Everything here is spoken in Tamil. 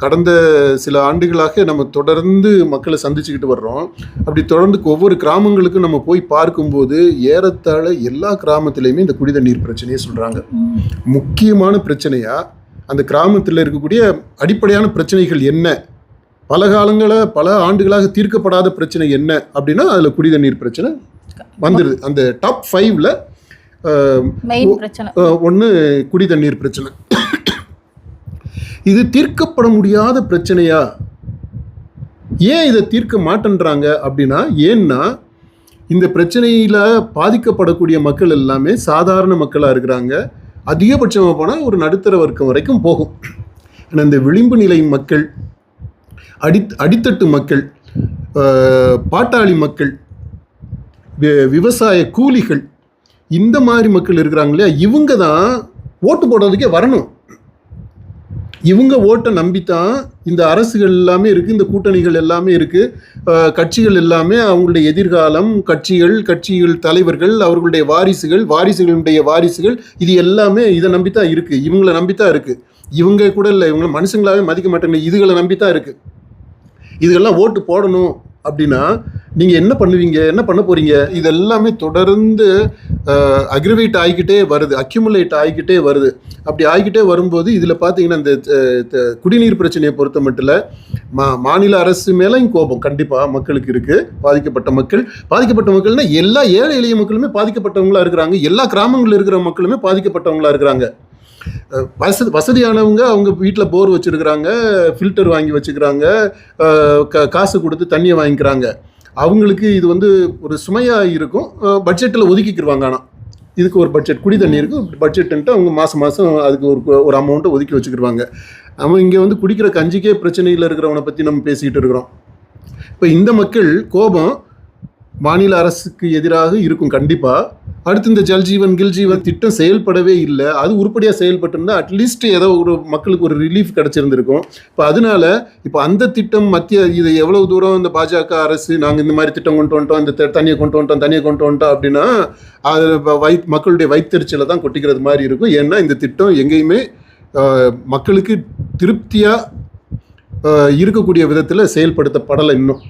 கடந்த சில ஆண்டுகளாக நம்ம தொடர்ந்து மக்களை சந்திச்சுக்கிட்டு வர்றோம். அப்படி தொடர்ந்து ஒவ்வொரு கிராமங்களுக்கும் நம்ம போய் பார்க்கும்போது ஏறத்தாழ எல்லா கிராமத்திலையுமே இந்த குடி தண்ணீர் பிரச்சனையை சொல்கிறாங்க. முக்கியமான பிரச்சனையாக அந்த கிராமத்தில் இருக்கக்கூடிய அடிப்படையான பிரச்சனைகள் என்ன, பல ஆண்டுகளாக தீர்க்கப்படாத பிரச்சனை என்ன அப்படின்னா அதில் குடி தண்ணீர் பிரச்சனை வந்துடுது. அந்த டாப் 5ல் ஒன்று குடி தண்ணீர் பிரச்சனை. இது தீர்க்கப்பட முடியாத பிரச்சனையா? ஏன் இதை தீர்க்க மாட்டேன்றாங்க அப்படின்னா, ஏன்னா இந்த பிரச்சனையில் பாதிக்கப்படக்கூடிய மக்கள் எல்லாமே சாதாரண மக்களாக இருக்கிறாங்க. அதிகபட்சமாக போனால் ஒரு நடுத்தர வர்க்கம் வரைக்கும் போகும். ஏன்னா இந்த விளிம்பு நிலை மக்கள், அடித்தட்டு மக்கள், பாட்டாளி மக்கள், விவசாய கூலிகள், இந்த மாதிரி மக்கள் இருக்கிறாங்க இல்லையா, இவங்க தான் ஓட்டு போடுறதுக்கே வரணும். இவங்க ஓட்டை நம்பித்தான் இந்த அரசுகள் எல்லாமே இருக்குது, இந்த கூட்டணிகள் எல்லாமே இருக்குது, கட்சிகள் எல்லாமே அவங்களுடைய எதிர்காலம், கட்சிகள் தலைவர்கள், அவர்களுடைய வாரிசுகளுடைய வாரிசுகள், இது எல்லாமே இதை நம்பித்தான் இருக்குது, இவங்களை நம்பித்தான் இருக்குது. இவங்க கூட இல்லை, இவங்களை மனுஷங்களாகவே மதிக்க மாட்டாங்க, இதுகளை நம்பித்தான் இருக்குது. இதுக்கெல்லாம் ஓட்டு போடணும் அப்படின்னா நீங்கள் என்ன பண்ணுவீங்க, என்ன பண்ண போகிறீங்க? இது எல்லாமே தொடர்ந்து அக்ரிவேட் ஆகிக்கிட்டே வருது, அக்யூமுலேட் ஆகிக்கிட்டே வருது. அப்படி ஆகிக்கிட்டே வரும்போது இதில் பார்த்தீங்கன்னா இந்த குடிநீர் பிரச்சனையை பொறுத்த மட்டும் மாநில அரசு மேலேயும் கோபம் கண்டிப்பாக மக்களுக்கு இருக்குது. பாதிக்கப்பட்ட மக்கள்னால் எல்லா ஏழை எளிய மக்களுமே பாதிக்கப்பட்டவங்களாக இருக்கிறாங்க. எல்லா கிராமங்களில் இருக்கிற மக்களுமே பாதிக்கப்பட்டவங்களாக இருக்கிறாங்க. வசதியானவங்க அவங்க வீட்டில் போர் வச்சுருக்கிறாங்க, ஃபில்டர் வாங்கி வச்சுக்கிறாங்க, காசு கொடுத்து தண்ணியை வாங்கிக்கிறாங்க. அவங்களுக்கு இது ஒரு சுமையாக இருக்கும். பட்ஜெட்டில் ஒதுக்கிக்கிடுவாங்க. ஆனால் இதுக்கு ஒரு பட்ஜெட், குடி தண்ணீருக்கு பட்ஜெட்டுன்ட்டு அவங்க மாதம் அதுக்கு ஒரு அமௌண்ட்டை ஒதுக்கி வச்சுக்கிடுவாங்க. நம்ம இங்கே குடிக்கிற கஞ்சிக்கே பிரச்சனையில் இருக்கிறவனை பற்றி நம்ம பேசிக்கிட்டு இருக்கிறோம். இப்போ இந்த மக்கள் கோபம் மாநில அரசுக்கு எதிராக இருக்கும் கண்டிப்பாக. அடுத்து இந்த ஜல்ஜீவன் கில்ஜீவன் திட்டம் செயல்படவே இல்லை. அது உருப்படியாக செயல்பட்டிருந்தால் அட்லீஸ்ட் ஏதோ ஒரு மக்களுக்கு ஒரு ரிலீஃப் கிடச்சிருந்துருக்கும். இப்போ அதனால இப்போ அந்த திட்டம் இது எவ்வளோ தூரம் இந்த பாஜக அரசு நாங்கள் இந்த மாதிரி திட்டம் கொண்டு வந்துட்டோம், இந்த தண்ணியை கொண்டு வந்துட்டோம் அப்படின்னா அது மக்களுடைய வயிற்றுச்சலை தான் கொட்டிக்கிறது மாதிரி இருக்கும். ஏன்னா இந்த திட்டம் எங்கேயுமே மக்களுக்கு திருப்தியாக இருக்கக்கூடிய விதத்தில் செயல்படுத்தப்படலை இன்னும்.